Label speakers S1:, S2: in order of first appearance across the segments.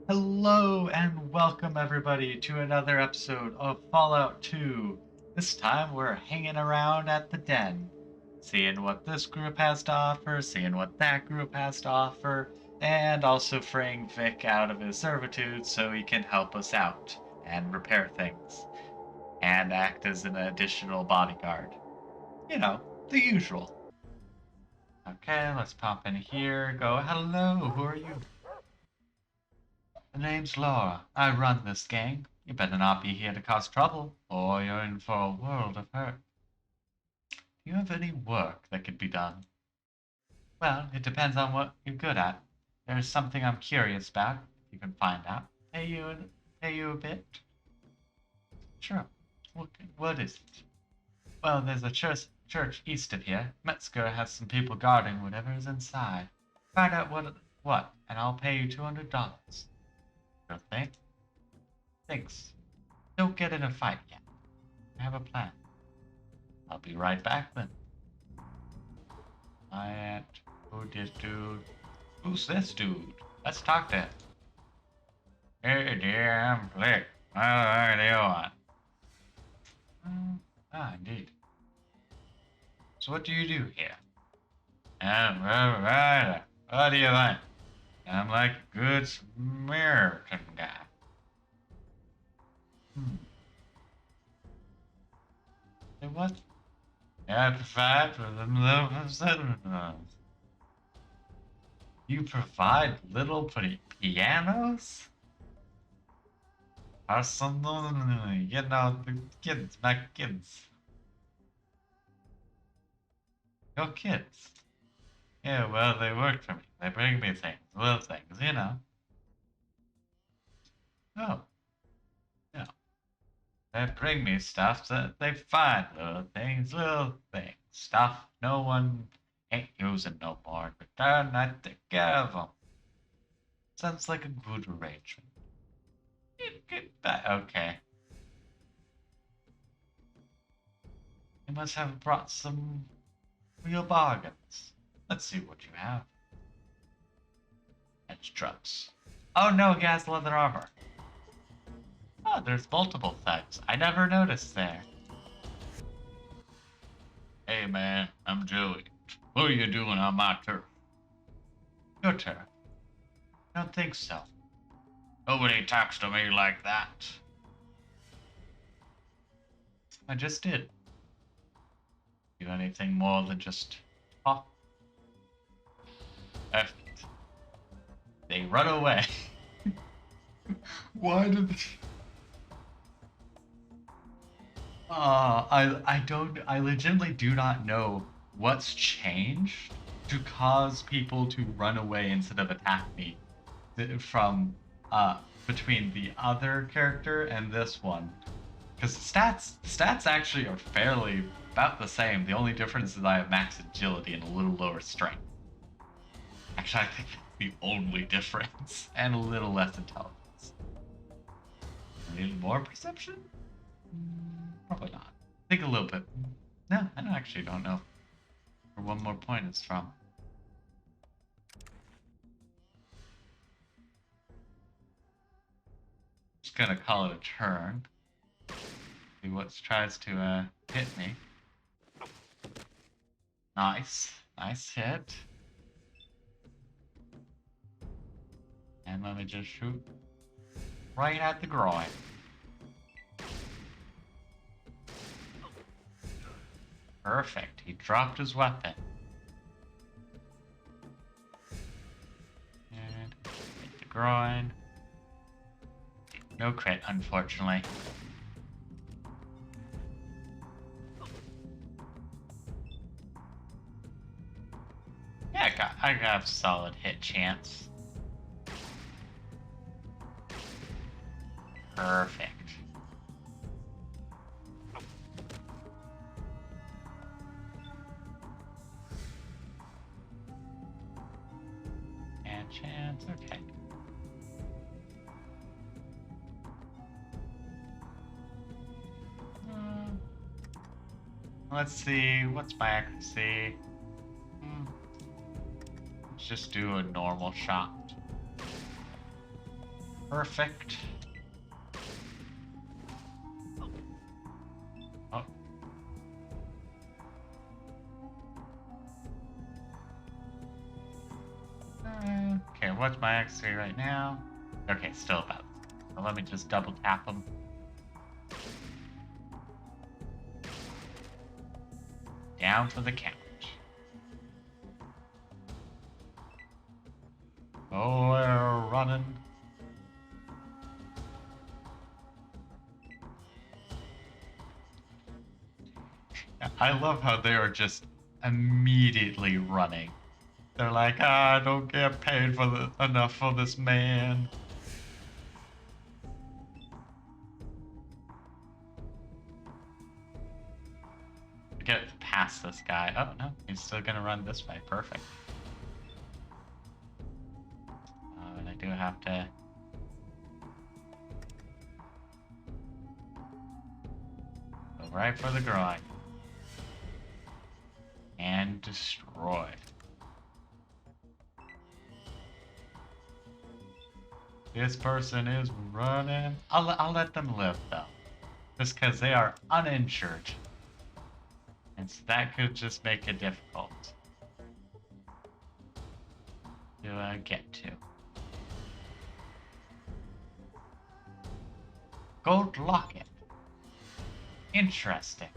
S1: Hello and welcome everybody to another episode of Fallout 2. This time we're hanging around at the den, seeing what this group has to offer, seeing what that group has to offer, and also freeing Vic out of his servitude so he can help us out and repair things and act as an additional bodyguard. You know, the usual. Okay, let's pop in here. Go, hello, who are you? The name's Laura. I run this gang. You better not be here to cause trouble, or you're in for a world of hurt. Do you have any work that could be done? Well, it depends on what you're good at. There's something I'm curious about. If you can find out. Pay you a bit. Sure. What is it? Well, there's a church east of here. Metzger has some people guarding whatever is inside. Find out what, and I'll pay you $200. Sure thing. Thanks. Don't get in a fight yet. I have a plan. I'll be right back then. Who this dude? Who's this dude? Let's talk to him. Hey dear, I'm Flick. What do you want? Indeed. So what do you do here? I'm a writer. What do you think? I'm like a good Samaritan guy. Say what? I provide for the little settlements. You provide little pianos? Or something, you know, the kids, my kids. Your kids. Yeah, well, they work for me. They bring me things, little things, you know. Oh, yeah. They bring me stuff that they find little things, stuff no one ain't using no more. Return, I take care of them. Sounds like a good arrangement. Get back. Okay. You must have brought some real bargains. Let's see what you have. Edge trucks. Oh no, he has leather armor. Oh, there's multiple types. I never noticed there. Hey man, I'm Joey. What are you doing on my turf? Your turf? I don't think so. Nobody talks to me like that. I just did. Do anything more than just talk? Perfect. They run away. Why did... I legitimately do not know what's changed to cause people to run away instead of attack me from between the other character and this one. Because the stats actually are fairly about the same. The only difference is I have max agility and a little lower strength. Actually, I think that's the only difference. And a little less intelligence. A little more perception? Probably not. I think a little bit. No, I don't know where one more point is from. Just gonna call it a turn. See what tries to hit me. Nice. Nice hit. And let me just shoot right at the groin. Perfect. He dropped his weapon. And hit the groin. No crit, unfortunately. Yeah, I got a solid hit chance. Perfect. And chance, okay. Let's see, what's my accuracy? Let's just do a normal shot. Perfect. Oh. Okay, what's my XP right now? Okay, still about. So let me just double tap them. Down for the count. Oh, we're running. I love how they are just immediately running. They're like, I don't get paid for enough for this man. Get past this guy. Oh no, he's still gonna run this way. Perfect. And I do have to. Go right for the groin. And destroy. This person is running. I'll let them live though, just because they are uninjured, and so that could just make it difficult to get to. Gold locket. Interesting.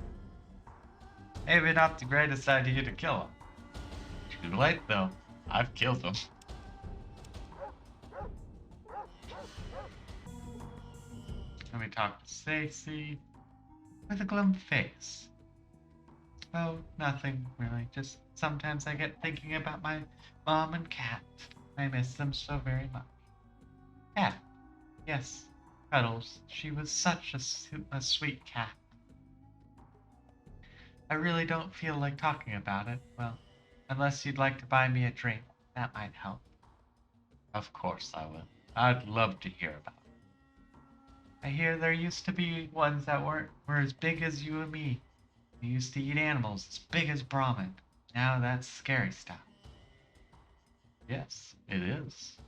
S1: Maybe not the greatest idea to kill him. Too late though. I've killed him. Let me talk to Stacy with a glum face. Oh, nothing really. Just sometimes I get thinking about my mom and Cat. I miss them so very much. Cat. Yes, Cuddles. She was such a sweet cat. I really don't feel like talking about it. Well, unless you'd like to buy me a drink, that might help. Of course I will. I'd love to hear about it. I hear there used to be ones that were as big as you and me. They used to eat animals as big as Brahmin. Now that's scary stuff. Yes, it is.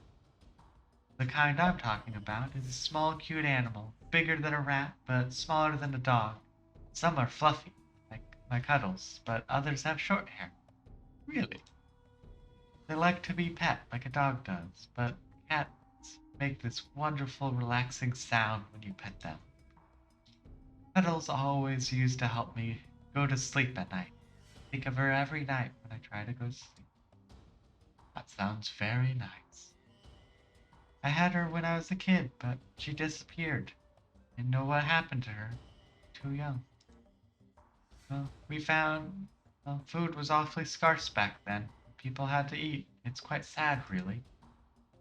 S1: The kind I'm talking about is a small, cute animal, bigger than a rat, but smaller than a dog. Some are fluffy, like my Cuddles, but others have short hair. Really? They like to be pet like a dog does, but cats make this wonderful, relaxing sound when you pet them. Cuddles always used to help me go to sleep at night. Think of her every night when I try to go to sleep. That sounds very nice. I had her when I was a kid, but she disappeared. Didn't know what happened to her. Too young. Well, we found food was awfully scarce back then. People had to eat. It's quite sad, really.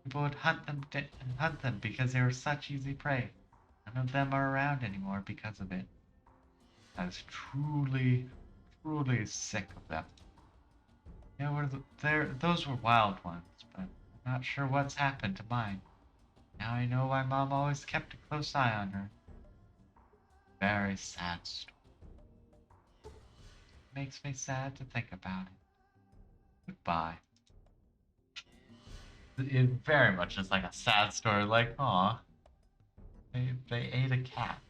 S1: People would hunt them because they were such easy prey. None of them are around anymore because of it. I was truly, truly sick of them. Those were wild ones, but I'm not sure what's happened to mine. Now I know why Mom always kept a close eye on her. Very sad story. Makes me sad to think about it. Goodbye. It very much is like a sad story, like, aw, they ate a cat.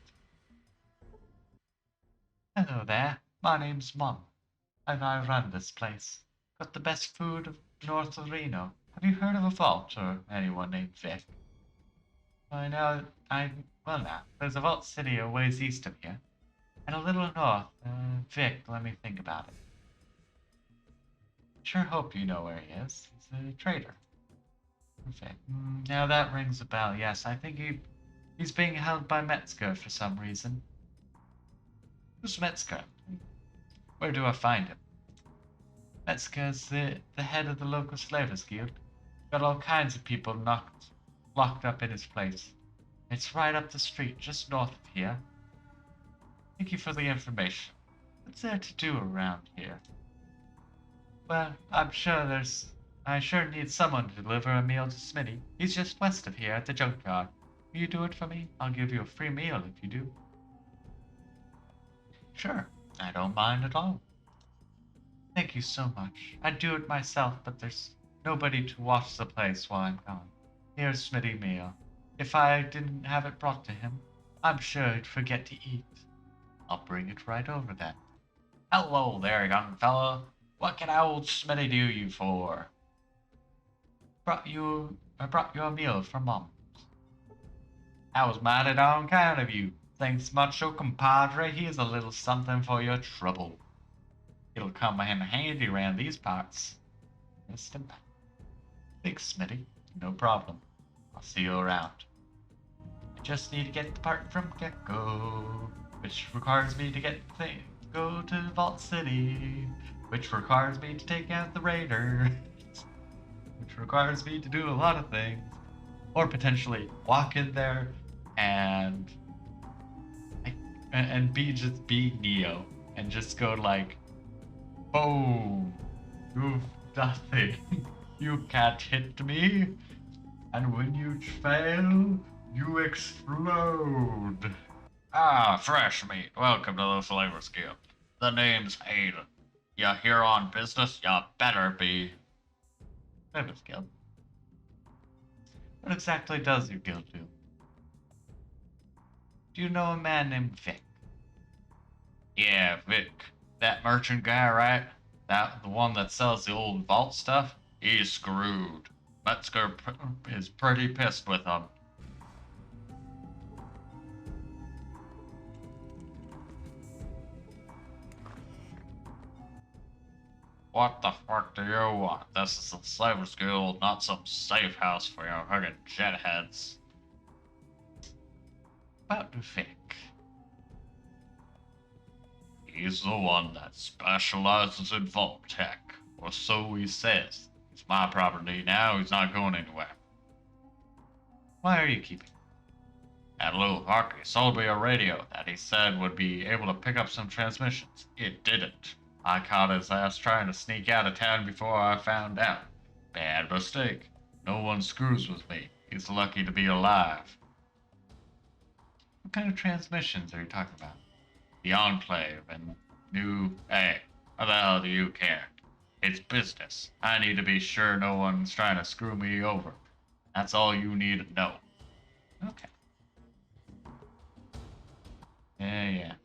S1: Hello there, my name's Mom, and I run this place. Got the best food of north of Reno. Have you heard of a vault or anyone named Vic? Well now, there's a Vault City a ways east of here, and a little north. Vic, let me think about it. Sure hope you know where he is. He's a trader. Perfect. Now that rings a bell. Yes, I think he's being held by Metzger for some reason. Who's Metzger? Where do I find him? Metzger's the head of the local slavers guild. Got all kinds of people locked up in his place. It's right up the street, just north of here. Thank you for the information. What's there to do around here? Well, I sure need someone to deliver a meal to Smitty. He's just west of here at the junkyard. Will you do it for me? I'll give you a free meal if you do. Sure, I don't mind at all. Thank you so much. I'd do it myself, but there's nobody to watch the place while I'm gone. Here's Smitty meal. If I didn't have it brought to him, I'm sure he'd forget to eat. I'll bring it right over then. Hello there, young fella. What can old Smitty do you for? I brought you a meal from Mom. That was mighty darn kind of you. Thanks mucho, compadre. Here's a little something for your trouble. It'll come in handy around these parts. Thanks, Smitty. No problem. I'll see you around. I just need to get the part from Gecko, which requires me to go to Vault City, which requires me to take out the Raider, which requires me to do a lot of things, or potentially walk in there and be Neo and just go like, boom, you've nothing. You can't hit me, and when you fail, you explode. Ah, fresh meat. Welcome to the Flavors Guild. The name's Hayden. You here on business? You better be. Flavors Guild? What exactly does your guild do? Do you know a man named Vic? Yeah, Vic. That merchant guy, right? The one that sells the old vault stuff? He's screwed. Metzger is pretty pissed with him. What the fuck do you want? This is the Flavors Guild, not some safe house for your friggin' jetheads. About Vic. He's the one that specializes in vault tech, or so he says. It's my property now, he's not going anywhere. Why are you keeping it? That little Harky sold me a radio that he said would be able to pick up some transmissions. It didn't. I caught his ass trying to sneak out of town before I found out. Bad mistake. No one screws with me. He's lucky to be alive. What kind of transmissions are you talking about? The Enclave and new... Hey, how the hell do you care? It's business. I need to be sure no one's trying to screw me over. That's all you need to know. Okay. Yeah.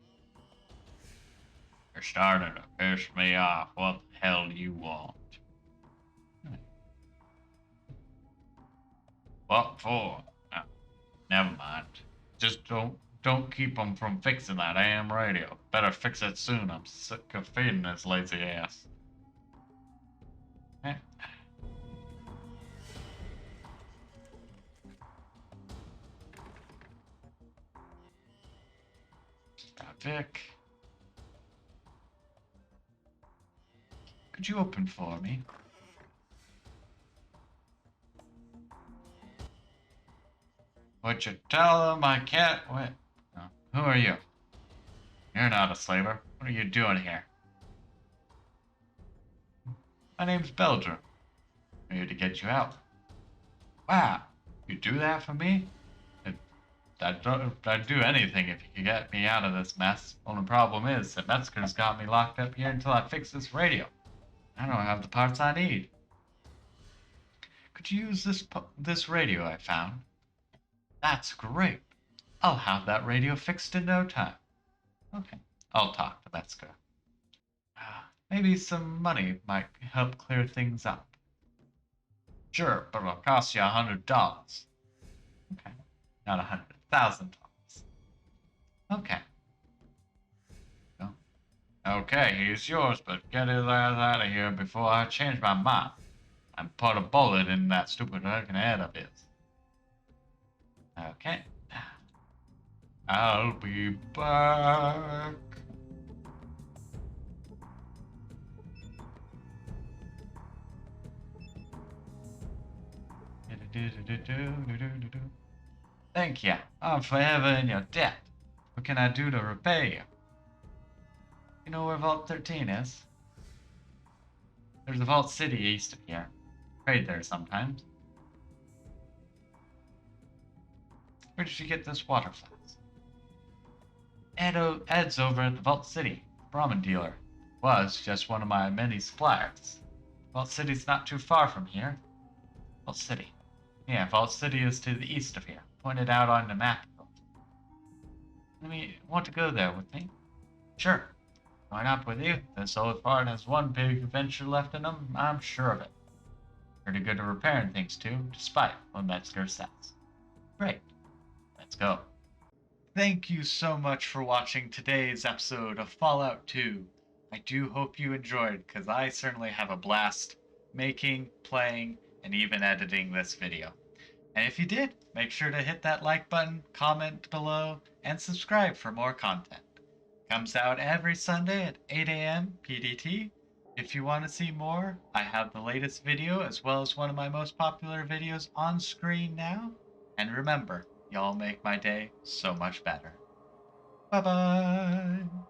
S1: You're starting to piss me off. What the hell do you want? What for? Oh, never mind. Just don't keep them from fixing that AM radio. Better fix it soon. I'm sick of feeding his lazy ass. Eh. Vic. Could you open for me? Would you tell them I can't wait? Oh, who are you? You're not a slaver. What are you doing here? My name's Belger. I'm here to get you out. Wow, you do that for me? I'd do anything if you could get me out of this mess. Only problem is that Metzger's got me locked up here until I fix this radio. I don't have the parts I need. Could you use this radio I found? That's great. I'll have that radio fixed in no time. Okay, I'll talk to Metzger. Maybe some money might help clear things up. Sure, but it'll cost you $100. Okay, not $100,000. Okay. Okay, he's yours, but get his ass out of here before I change my mind and put a bullet in that stupid fucking head of his. Okay. I'll be back. Thank you. I'm forever in your debt. What can I do to repay you? You know where Vault 13 is? There's a Vault City east of here. Trade there sometimes. Where did you get this water flask? Ed's over at the Vault City. Brahmin dealer. Was just one of my many suppliers. Vault City's not too far from here. Vault City. Yeah, Vault City is to the east of here. pointed out on the map. Want to go there with me? Sure. Why not with you? This old fart has one big adventure left in him, I'm sure of it. Pretty good at repairing things too, despite what Metzger says. Great. Let's go. Thank you so much for watching today's episode of Fallout 2. I do hope you enjoyed, because I certainly have a blast making, playing, and even editing this video. And if you did, make sure to hit that like button, comment below, and subscribe for more content. Comes out every Sunday at 8 a.m. PDT. If you want to see more, I have the latest video as well as one of my most popular videos on screen now. And remember, y'all make my day so much better. Bye bye!